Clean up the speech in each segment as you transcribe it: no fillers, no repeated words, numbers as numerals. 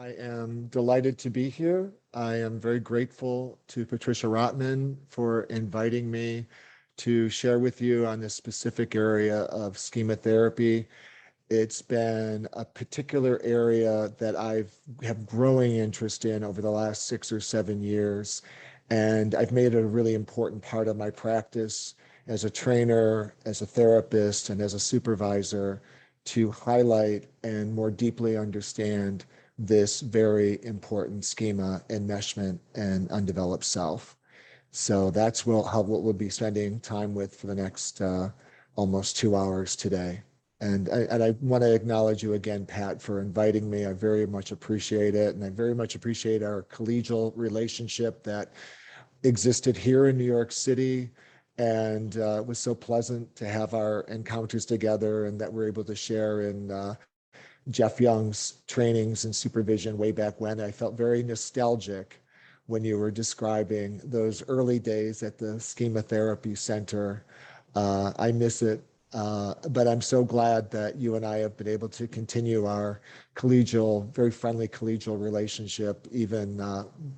I am delighted to be here. I am very grateful to Patricia Rotman for inviting me to share with you on this specific area of schema therapy. It's been a particular area that have growing interest in over the last 6 or 7 years. And I've made it a really important part of my practice as a trainer, as a therapist, and as a supervisor to highlight and more deeply understand this very important schema, enmeshment and undeveloped self. So that's what we'll be spending time with for the next almost 2 hours today. And I want to acknowledge you again, Pat, for inviting me. I very much appreciate it. And I very much appreciate our collegial relationship that existed here in New York City. And it was so pleasant to have our encounters together and that we're able to share in Jeff Young's trainings and supervision way back when. I felt very nostalgic when you were describing those early days at the Schema Therapy Center. I miss it, but I'm so glad that you and I have been able to continue our collegial, very friendly collegial relationship, even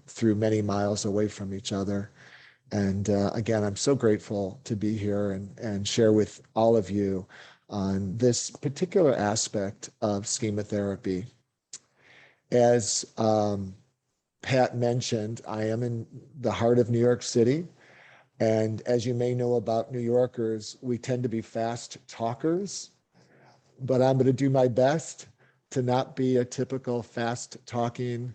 through many miles away from each other. And again, I'm so grateful to be here and share with all of you on this particular aspect of schema therapy. As Pat mentioned, I am in the heart of New York City. And as you may know about New Yorkers, we tend to be fast talkers, but I'm going to do my best to not be a typical fast talking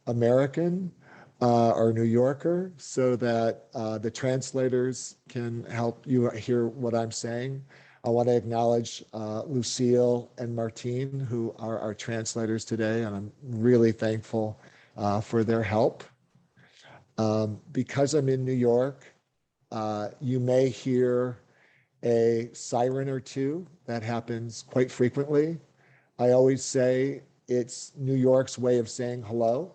American or New Yorker so that the translators can help you hear what I'm saying. I want to acknowledge Lucille and Martine, who are our translators today, and I'm really thankful for their help. Because I'm in New York, you may hear a siren or two. That happens quite frequently. I always say it's New York's way of saying hello.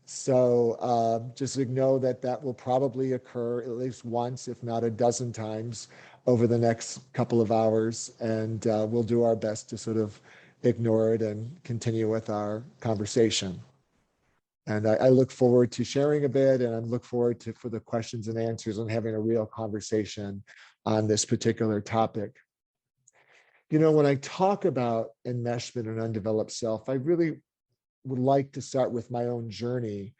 So just know that that will probably occur at least once, if not a dozen times over the next couple of hours. And we'll do our best to sort of ignore it and continue with our conversation. And I look forward to sharing a bit, and I look forward to for the questions and answers and having a real conversation on this particular topic. You know, when I talk about enmeshment and undeveloped self, I really would like to start with my own journey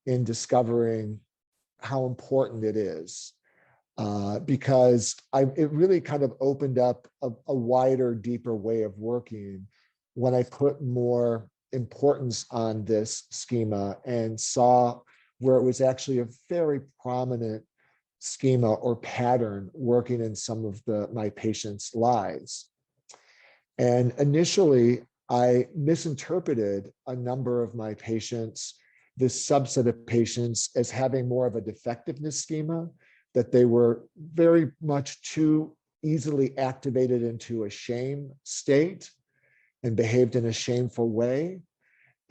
in discovering how important it is, because it really kind of opened up a wider, deeper way of working when I put more importance on this schema and saw where it was actually a very prominent schema or pattern working in some of my patients' lives. And initially, I misinterpreted a number of my patients, this subset of patients, as having more of a defectiveness schema, that they were very much too easily activated into a shame state and behaved in a shameful way.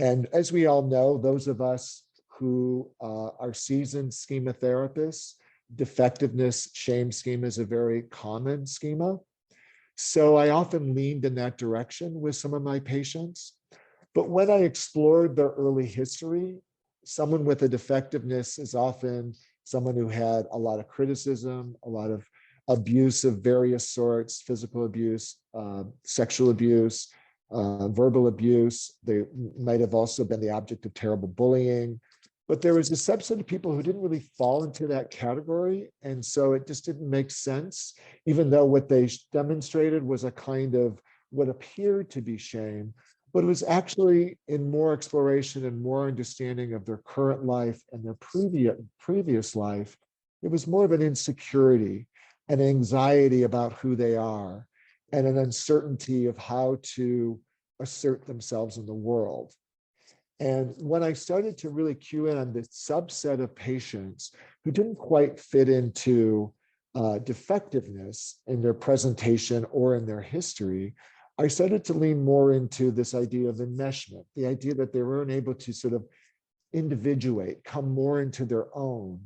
And as we all know, those of us who are seasoned schema therapists, defectiveness shame schema is a very common schema. So I often leaned in that direction with some of my patients. But when I explored their early history, someone with a defectiveness is often someone who had a lot of criticism, a lot of abuse of various sorts, physical abuse, sexual abuse, verbal abuse. They might have also been the object of terrible bullying. But there was a subset of people who didn't really fall into that category. And so it just didn't make sense, even though what they demonstrated was a kind of what appeared to be shame, but it was actually in more exploration and more understanding of their current life and their previous life. It was more of an insecurity, an anxiety about who they are, and an uncertainty of how to assert themselves in the world. And when I started to really cue in on this subset of patients who didn't quite fit into defectiveness in their presentation or in their history, I started to lean more into this idea of enmeshment, the idea that they weren't able to sort of individuate, come more into their own,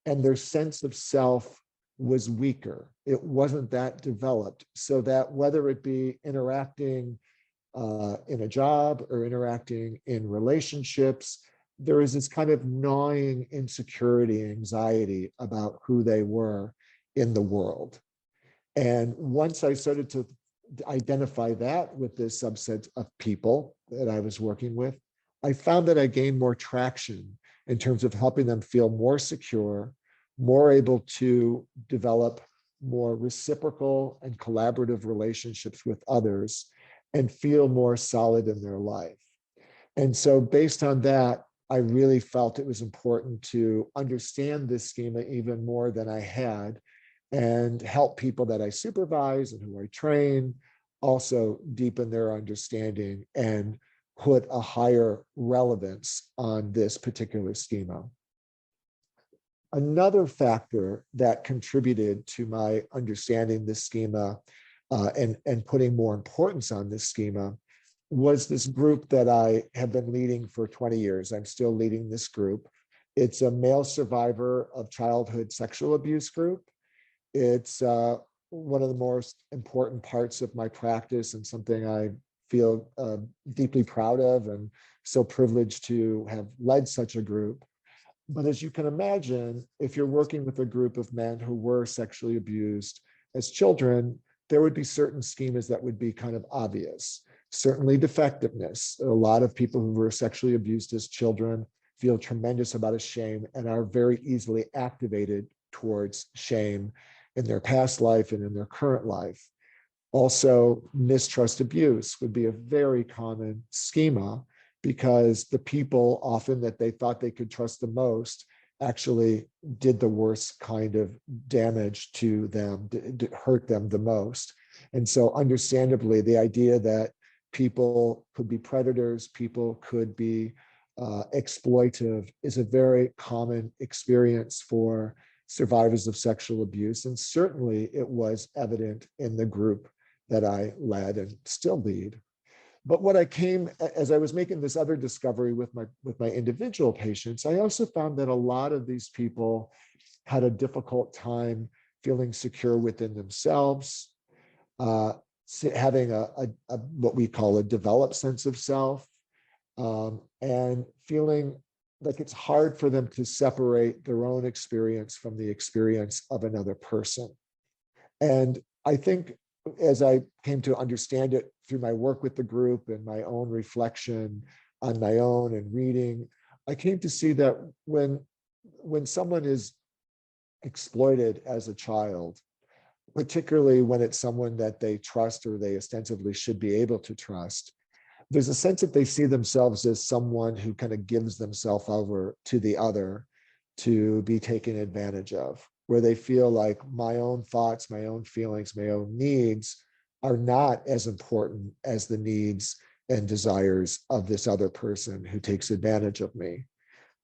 and their sense of self was weaker. It wasn't that developed, so that whether it be interacting in a job or interacting in relationships, there is this kind of gnawing insecurity, anxiety about who they were in the world. And once I started to identify that with this subset of people that I was working with, I found that I gained more traction in terms of helping them feel more secure, more able to develop more reciprocal and collaborative relationships with others, and feel more solid in their life. And so based on that, I really felt it was important to understand this schema even more than I had, and help people that I supervise and who I train also deepen their understanding and put a higher relevance on this particular schema. Another factor that contributed to my understanding this schema and putting more importance on this schema was this group that I have been leading for 20 years. I'm still leading this group. It's a male survivor of childhood sexual abuse group. It's one of the most important parts of my practice and something I feel deeply proud of, and so privileged to have led such a group. But as you can imagine, if you're working with a group of men who were sexually abused as children, there would be certain schemas that would be kind of obvious. Certainly defectiveness. A lot of people who were sexually abused as children feel tremendous amount of shame and are very easily activated towards shame in their past life and in their current life. Also, mistrust abuse would be a very common schema, because the people often that they thought they could trust the most actually did the worst kind of damage to them, hurt them the most. And so understandably, the idea that people could be predators, people could be exploitive is a very common experience for survivors of sexual abuse. And certainly it was evident in the group that I led and still lead. But what I came, as I was making this other discovery with my individual patients, I also found that a lot of these people had a difficult time feeling secure within themselves, having a what we call a developed sense of self, and feeling like it's hard for them to separate their own experience from the experience of another person. And I think as I came to understand it through my work with the group and my own reflection on my own and reading, I came to see that when someone is exploited as a child, particularly when it's someone that they trust or they ostensibly should be able to trust, there's a sense that they see themselves as someone who kind of gives themselves over to the other to be taken advantage of, where they feel like my own thoughts, my own feelings, my own needs are not as important as the needs and desires of this other person who takes advantage of me.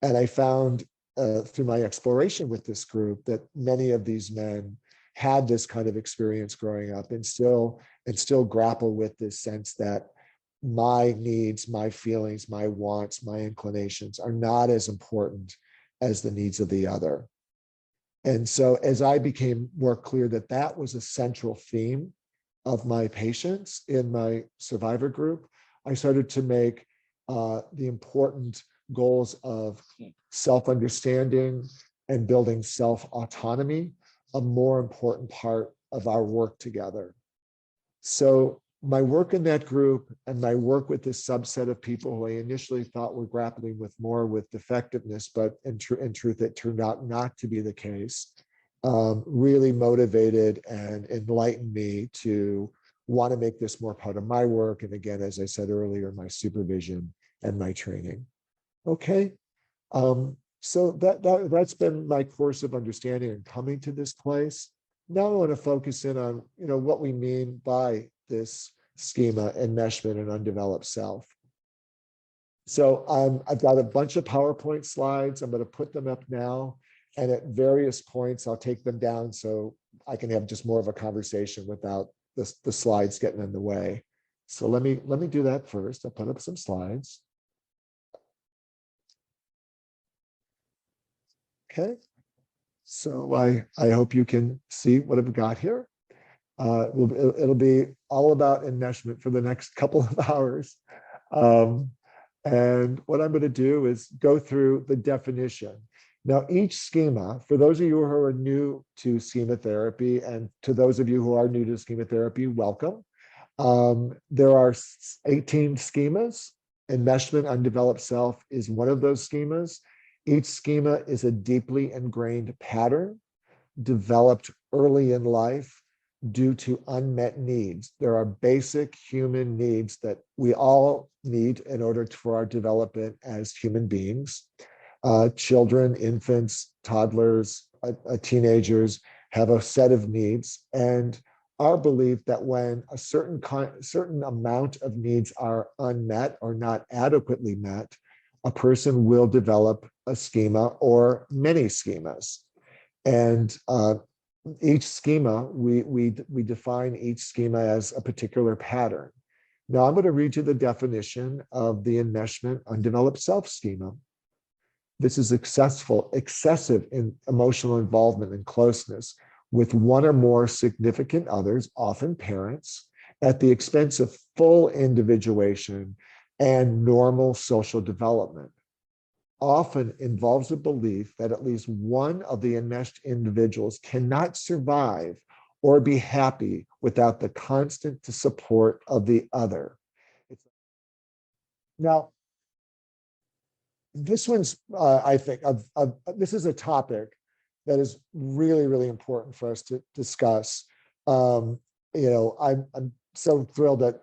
And I found through my exploration with this group that many of these men had this kind of experience growing up and still grapple with this sense that my needs, my feelings, my wants, my inclinations are not as important as the needs of the other. And so as I became more clear that that was a central theme of my patients in my survivor group, I started to make the important goals of self-understanding and building self-autonomy a more important part of our work together. So my work in that group and my work with this subset of people who I initially thought were grappling with more with defectiveness, but in truth, it turned out not to be the case, really motivated and enlightened me to want to make this more part of my work. And again, as I said earlier, my supervision and my training. Okay. So that's been my course of understanding and coming to this place. Now I want to focus in on, what we mean by this schema, enmeshment, and undeveloped self. So I've got a bunch of PowerPoint slides. I'm going to put them up now. And at various points, I'll take them down so I can have just more of a conversation without the slides getting in the way. So let me do that first. I'll put up some slides. Okay. So I hope you can see what I've got here. It'll be all about enmeshment for the next couple of hours. Um, and what I'm going to do is go through the definition. Now, each schema, for those of you who are new to schema therapy, and to those of you who are new to schema therapy, welcome. There are 18 schemas. Enmeshment, undeveloped self is one of those schemas. Each schema is a deeply ingrained pattern developed early in life due to unmet needs. There are basic human needs that we all need in order for our development as human beings. Children, infants, toddlers, teenagers have a set of needs, and our belief that when a certain amount of needs are unmet or not adequately met, a person will develop a schema or many schemas. And each schema, we define each schema as a particular pattern. Now I'm going to read you the definition of the enmeshment undeveloped self schema. This is excessive in emotional involvement and closeness with one or more significant others, often parents, at the expense of full individuation and normal social development. Often involves a belief that at least one of the enmeshed individuals cannot survive or be happy without the constant support of the other. Now, this one's, I think, this is a topic that is really, really important for us to discuss. I'm so thrilled that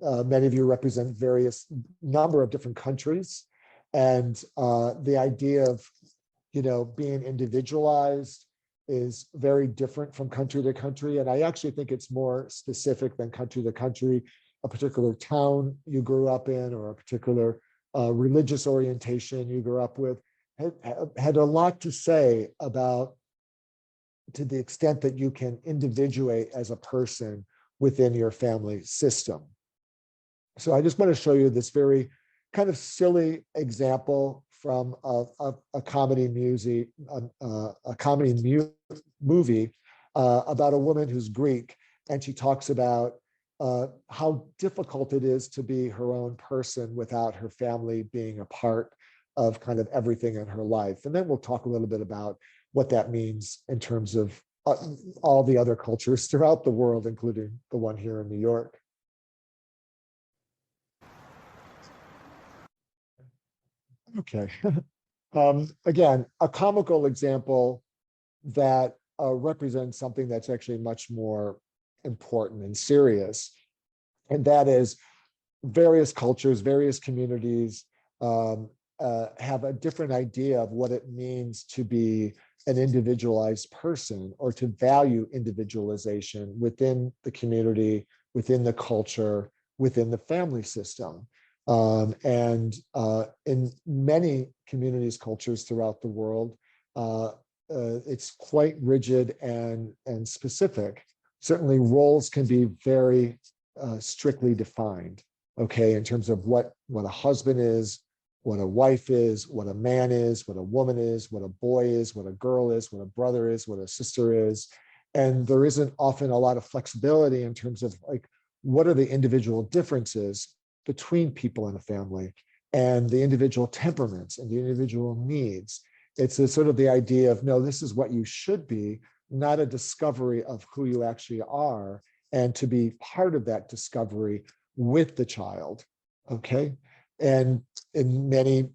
many of you represent various number of different countries. And the idea of, being individualized is very different from country to country. And I actually think it's more specific than country to country. A particular town you grew up in, or a particular religious orientation you grew up with, had a lot to say about, to the extent that you can individuate as a person within your family system. So I just want to show you this very kind of silly example from a comedy movie about a woman who's Greek, and she talks about how difficult it is to be her own person without her family being a part of kind of everything in her life. And then we'll talk a little bit about what that means in terms of all the other cultures throughout the world, including the one here in New York. Okay. Again, a comical example that represents something that's actually much more important and serious. And that is various cultures, various communities have a different idea of what it means to be an individualized person, or to value individualization within the community, within the culture, within the family system. And in many communities, cultures throughout the world, it's quite rigid and specific. Certainly roles can be very strictly defined, okay, in terms of what a husband is, what a wife is, what a man is, what a woman is, what a boy is, what a girl is, what a brother is, what a sister is. And there isn't often a lot of flexibility in terms of like, what are the individual differences between people in a family, and the individual temperaments and the individual needs. It's a sort of the idea of, no, this is what you should be, not a discovery of who you actually are, and to be part of that discovery with the child, okay? And in many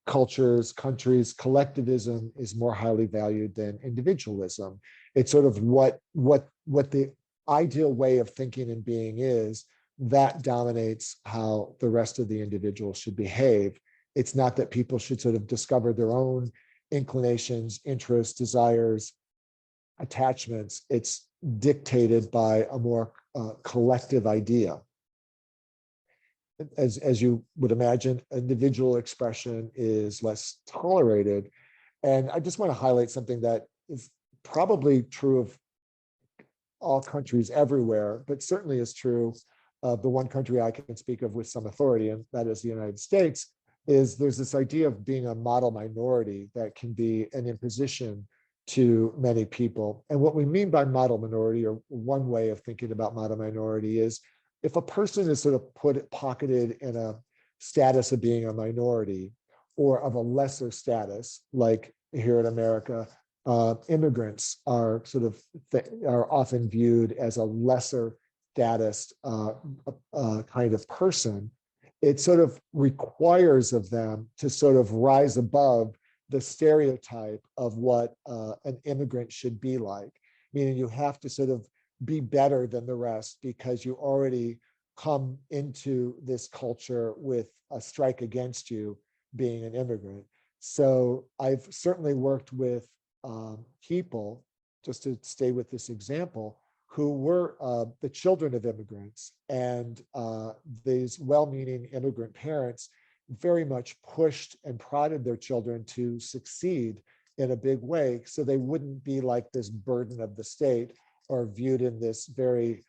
cultures, countries, collectivism is more highly valued than individualism. It's sort of what the ideal way of thinking and being is, that dominates how the rest of the individual should behave. It's not that people should sort of discover their own inclinations, interests, desires, attachments. It's dictated by a more collective idea. As you would imagine, individual expression is less tolerated. And I just want to highlight something that is probably true of all countries everywhere, but certainly is true of the one country I can speak of with some authority, and that is the United States. Is there's this idea of being a model minority that can be an imposition to many people. And what we mean by model minority, or one way of thinking about model minority, is if a person is sort of pocketed in a status of being a minority or of a lesser status, like here in America, immigrants are are often viewed as a lesser status kind of person. It sort of requires of them to sort of rise above the stereotype of what an immigrant should be like, meaning you have to sort of be better than the rest because you already come into this culture with a strike against you being an immigrant. So I've certainly worked with people, just to stay with this example, who were the children of immigrants, and these well-meaning immigrant parents very much pushed and prodded their children to succeed in a big way so they wouldn't be like this burden of the state or viewed in this very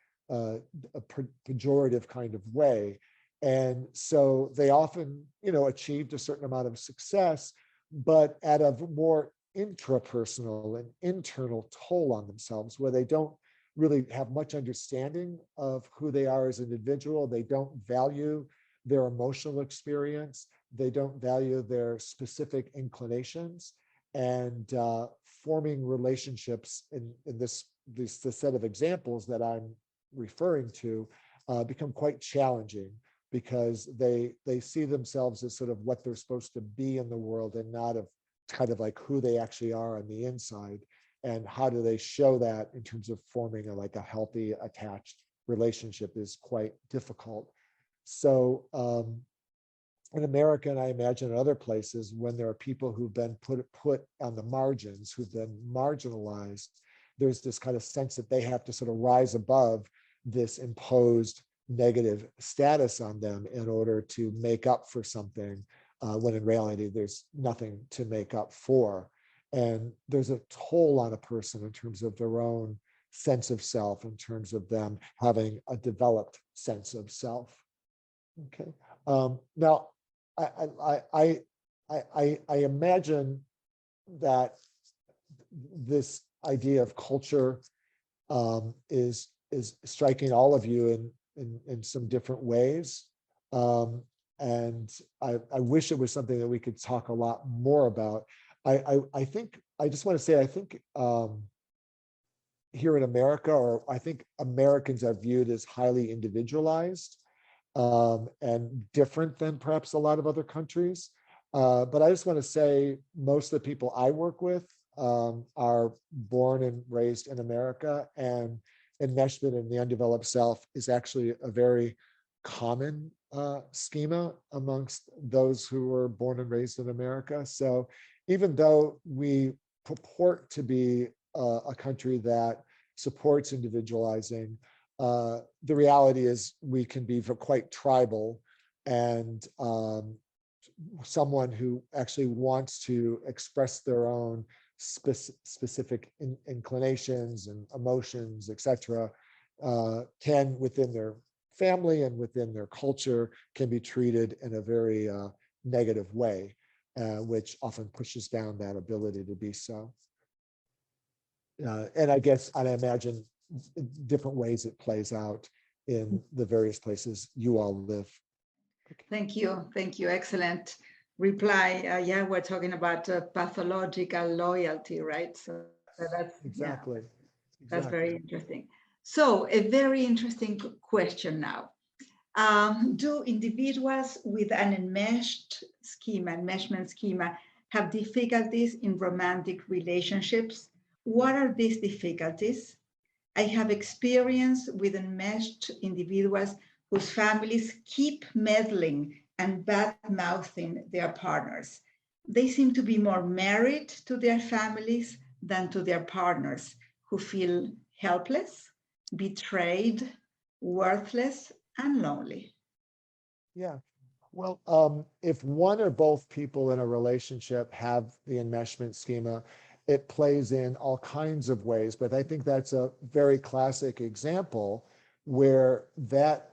pejorative kind of way. And so they often, achieved a certain amount of success, but at a more intrapersonal and internal toll on themselves, where they don't really have much understanding of who they are as an individual. They don't value their emotional experience. They don't value their specific inclinations, and forming relationships in this set of examples that I'm referring to become quite challenging, because they see themselves as sort of what they're supposed to be in the world and not of kind of like who they actually are on the inside. And how do they show that in terms of forming a healthy attached relationship is quite difficult. So in America, and I imagine in other places, when there are people who've been put on the margins, who've been marginalized, there's this kind of sense that they have to sort of rise above this imposed negative status on them in order to make up for something, when in reality, there's nothing to make up for. And there's a toll on a person in terms of their own sense of self, in terms of them having a developed sense of self. Okay. Now, I imagine that this idea of culture is striking all of you in some different ways. And I wish it was something that we could talk a lot more about. I think, I just want to say, I think here in America, or I think Americans are viewed as highly individualized and different than perhaps a lot of other countries. But I just want to say most of the people I work with are born and raised in America, and enmeshment in the undeveloped self is actually a very common schema amongst those who were born and raised in America. So even though we purport to be a country that supports individualizing, the reality is we can be quite tribal, and someone who actually wants to express their own specific inclinations and emotions, etc., can, within their family and within their culture, can be treated in a very negative way, which often pushes down that ability to be so. And I guess, and I imagine different ways it plays out in the various places you all live. Thank you. Thank you. Excellent reply. Yeah, we're talking about pathological loyalty, right? So that's exactly. Yeah, that's very interesting. So a very interesting question now. Do individuals with an enmeshment schema, have difficulties in romantic relationships? What are these difficulties? I have experience with enmeshed individuals whose families keep meddling and bad-mouthing their partners. They seem to be more married to their families than to their partners, who feel helpless, betrayed, worthless, and lonely. Yeah. Well, if one or both people in a relationship have the enmeshment schema, it plays in all kinds of ways. But I think that's a very classic example where that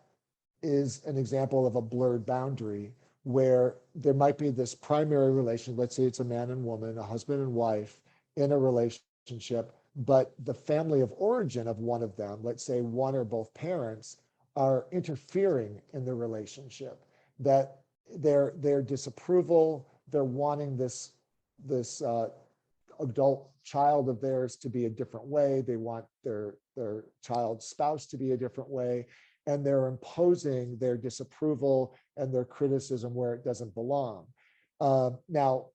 is an example of a blurred boundary, where there might be this primary relation. Let's say it's a man and woman, a husband and wife in a relationship relationship, but the family of origin of one of them, let's say one or both parents, are interfering in the relationship, that their disapproval, they're wanting this adult child of theirs to be a different way. They want their child's spouse to be a different way, and they're imposing their disapproval and their criticism where it doesn't belong. Now,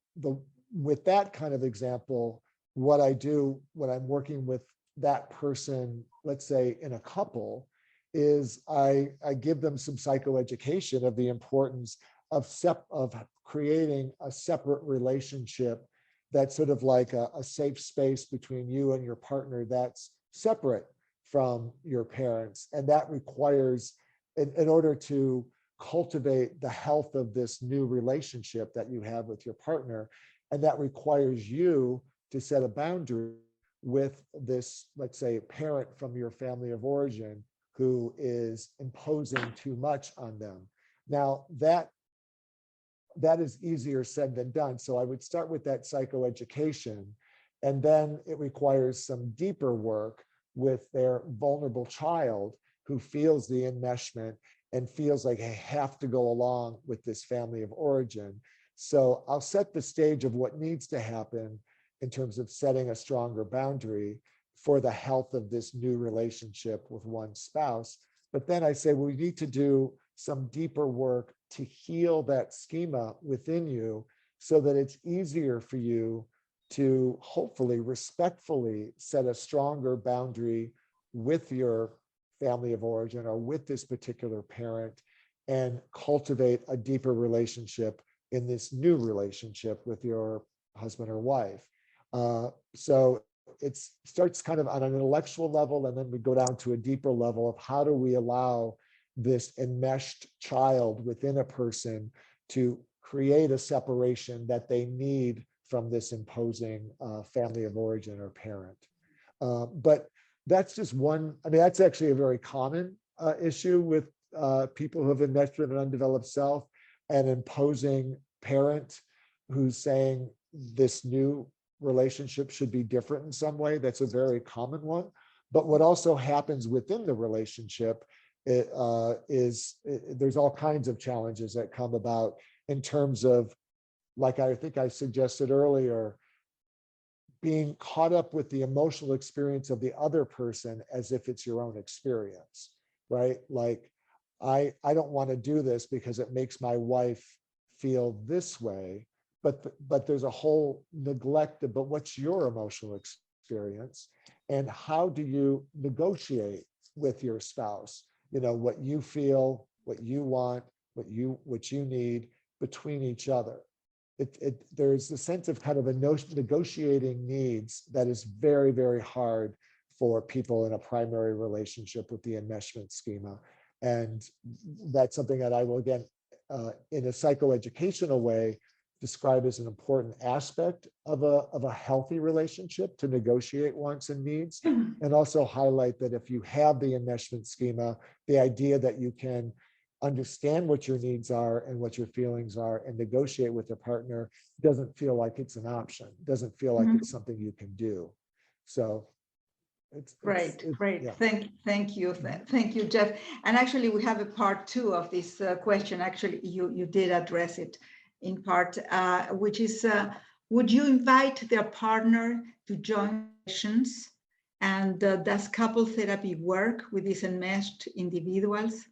with that kind of example, what I do when I'm working with that person, let's say in a couple, is I give them some psychoeducation of the importance of creating a separate relationship that's sort of like a safe space between you and your partner that's separate from your parents. And that requires, in order to cultivate the health of this new relationship that you have with your partner, and that requires you to set a boundary with this, let's say, parent from your family of origin who is imposing too much on them. Now, that is easier said than done. So I would start with that psychoeducation, and then it requires some deeper work with their vulnerable child who feels the enmeshment and feels like I have to go along with this family of origin. So I'll set the stage of what needs to happen in terms of setting a stronger boundary for the health of this new relationship with one spouse. But then I say, well, we need to do some deeper work to heal that schema within you so that it's easier for you to hopefully respectfully set a stronger boundary with your family of origin or with this particular parent and cultivate a deeper relationship in this new relationship with your husband or wife. So it starts kind of on an intellectual level, and then we go down to a deeper level of how do we allow this enmeshed child within a person to create a separation that they need from this imposing family of origin or parent. But that's just one, I mean, that's actually a very common issue with people who have enmeshment and undeveloped self, an imposing parent who's saying this new relationship should be different in some way. That's a very common one. But what also happens within the relationship there's all kinds of challenges that come about in terms of, like I think I suggested earlier, being caught up with the emotional experience of the other person as if it's your own experience, right? Like, I don't want to do this because it makes my wife feel this way, but there's a whole neglect of, but what's your emotional experience? And how do you negotiate with your spouse? You know, what you feel, what you want, what you need between each other. There's a sense of kind of a negotiating needs that is very, very hard for people in a primary relationship with the enmeshment schema. And that's something that I will, again, in a psychoeducational way, describe as an important aspect of a healthy relationship, to negotiate wants and needs, and also highlight that if you have the enmeshment schema, the idea that you can understand what your needs are and what your feelings are and negotiate with your partner doesn't feel like it's an option, doesn't feel like it's something you can do. So Great. Yeah. Thank you, Jeff. And actually, we have a part 2 of this question. Actually, you did address it in part, which is, would you invite their partner to join sessions? And does couple therapy work with these enmeshed individuals?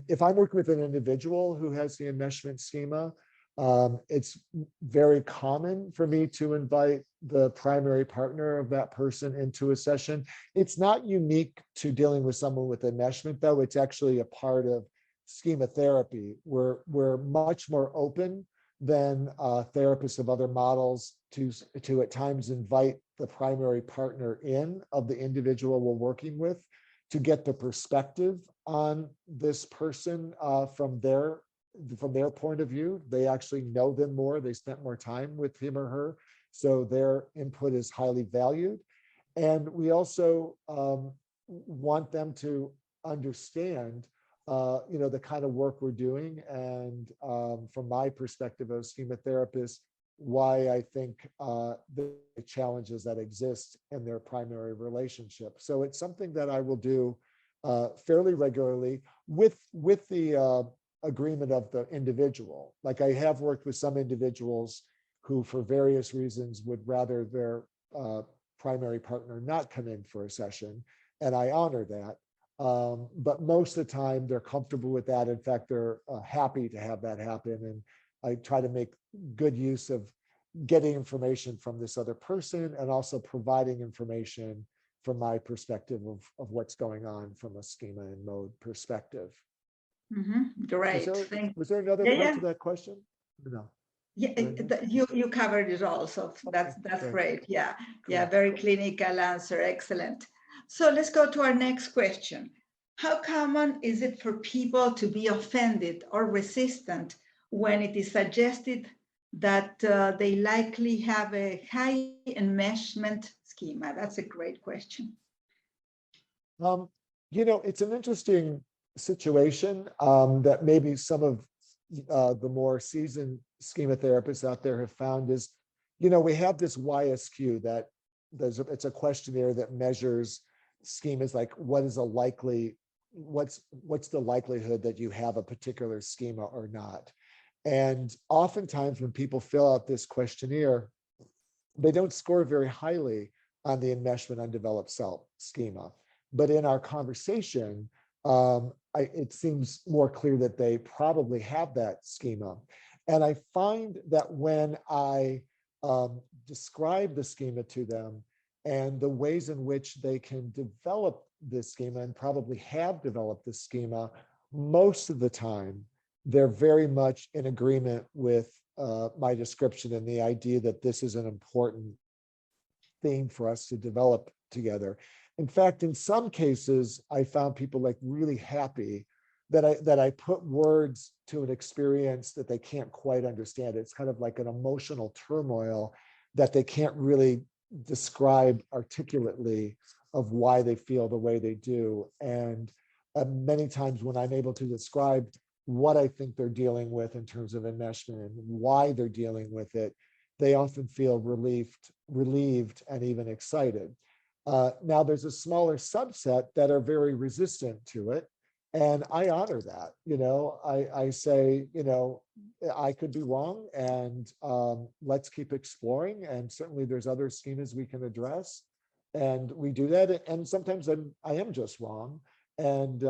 If I'm working with an individual who has the enmeshment schema, it's very common for me to invite the primary partner of that person into a session. It's not unique to dealing with someone with enmeshment, though. It's actually a part of schema therapy. We're much more open than therapists of other models to at times invite the primary partner in of the individual we're working with to get the perspective on this person from their point of view. They actually know them more. They spent more time with him or her, so their input is highly valued. And we also want them to understand, the kind of work we're doing. And from my perspective as schema therapist, why I think the challenges that exist in their primary relationship. So it's something that I will do fairly regularly with the agreement of the individual. Like I have worked with some individuals who, for various reasons, would rather their primary partner not come in for a session, and I honor that. But most of the time, they're comfortable with that. In fact, they're happy to have that happen, and I try to make good use of getting information from this other person and also providing information from my perspective of what's going on from a schema and mode perspective. Great. Thank Was there another part to that question? No. Yeah, you covered it all, so that's great. Yeah, cool. Yeah, very clinical answer. Excellent. So let's go to our next question. How common is it for people to be offended or resistant when it is suggested that they likely have a high enmeshment schema? That's a great question. You know, it's an interesting situation that maybe some of the more seasoned schema therapists out there have found is, you know, we have this YSQ that it's a questionnaire that measures schemas like what's the likelihood that you have a particular schema or not. And oftentimes when people fill out this questionnaire, they don't score very highly on the enmeshment undeveloped self schema. But in our conversation, it seems more clear that they probably have that schema. And I find that when I describe the schema to them and the ways in which they can develop this schema and probably have developed this schema, most of the time, they're very much in agreement with my description and the idea that this is an important thing for us to develop together. In fact, in some cases, I found people like really happy that I put words to an experience that they can't quite understand. It's kind of like an emotional turmoil that they can't really describe articulately of why they feel the way they do. And many times when I'm able to describe what I think they're dealing with in terms of enmeshment and why they're dealing with it, they often feel relieved and even excited. Now there's a smaller subset that are very resistant to it. And I honor that. You know, I say, you know, I could be wrong, and let's keep exploring. And certainly there's other schemas we can address. And we do that. And sometimes I am just wrong. And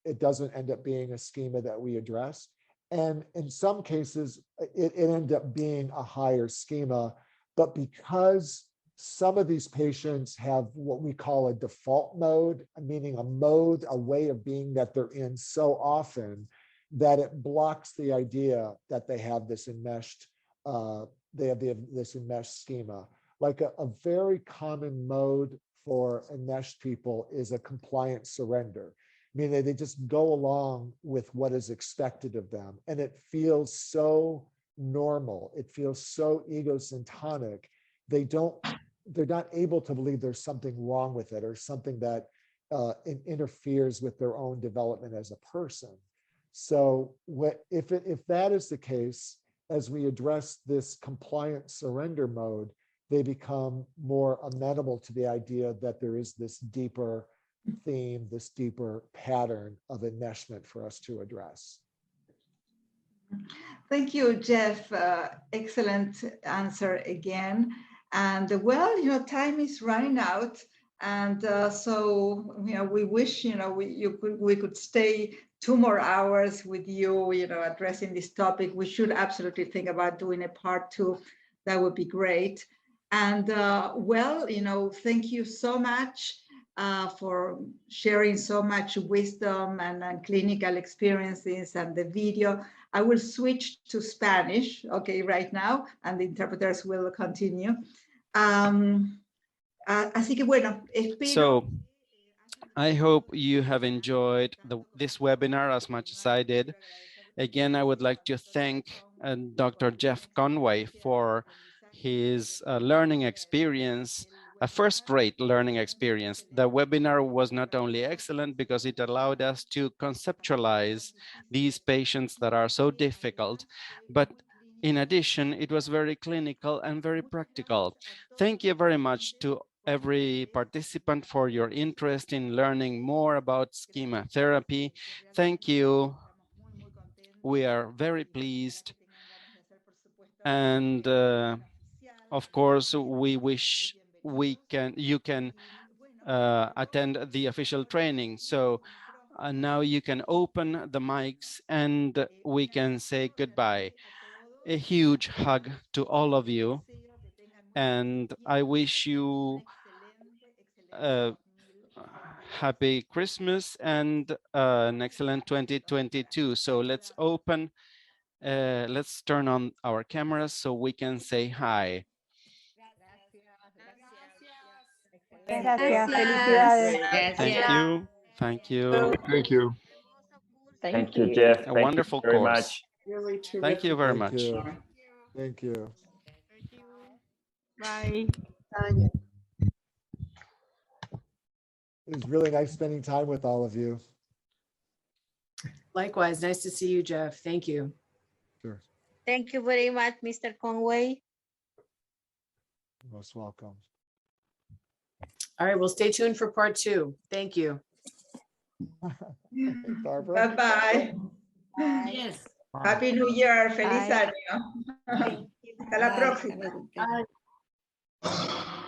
it doesn't end up being a schema that we address. And in some cases, it ended up being a higher schema. But because some of these patients have what we call a default mode, meaning a way of being that they're in so often that it blocks the idea that they have this enmeshed, this enmeshed schema. Like a very common mode for enmeshed people is a compliant surrender, meaning they just go along with what is expected of them. And it feels so normal. It feels so egocentric. They're not able to believe there's something wrong with it or something that interferes with their own development as a person. So if that is the case, as we address this compliant surrender mode, they become more amenable to the idea that there is this deeper theme, this deeper pattern of enmeshment for us to address. Thank you, Jeff. Excellent answer again. And well, you know, time is running out. And so, you know, we wish, you know, we could stay 2 more hours with you, you know, addressing this topic. We should absolutely think about doing a part 2. That would be great. And well, you know, thank you so much for sharing so much wisdom and clinical experiences and the video. I will switch to Spanish, okay, right now, and the interpreters will continue. Así que bueno, espero. So, I hope you have enjoyed this webinar as much as I did. Again, I would like to thank Dr. Jeff Conway for his learning experience, a first-rate learning experience. The webinar was not only excellent because it allowed us to conceptualize these patients that are so difficult, but In addition, it was very clinical and very practical. Thank you very much to every participant for your interest in learning more about schema therapy. Thank you. We are very pleased. And of course, we wish you can attend the official training. So now you can open the mics and we can say goodbye. A huge hug to all of you. And I wish you a happy Christmas and an excellent 2022. So let's let's turn on our cameras so we can say hi. Gracias. Felicidades. Thank you. Thank you. Thank you. Thank you, Jeff. A Thank wonderful you very course. much. Really terrific. Thank you very Thank much. you. Thank you. Bye. It was really nice spending time with all of you. Likewise, nice to see you, Jeff. Thank you. Sure. Thank you very much, Mr. Conway. Most welcome. All right, well, stay tuned for part 2. Thank you. Barbara. Bye-bye. Yes. Happy New Year. Feliz Bye. año. Hasta la próxima. Bye.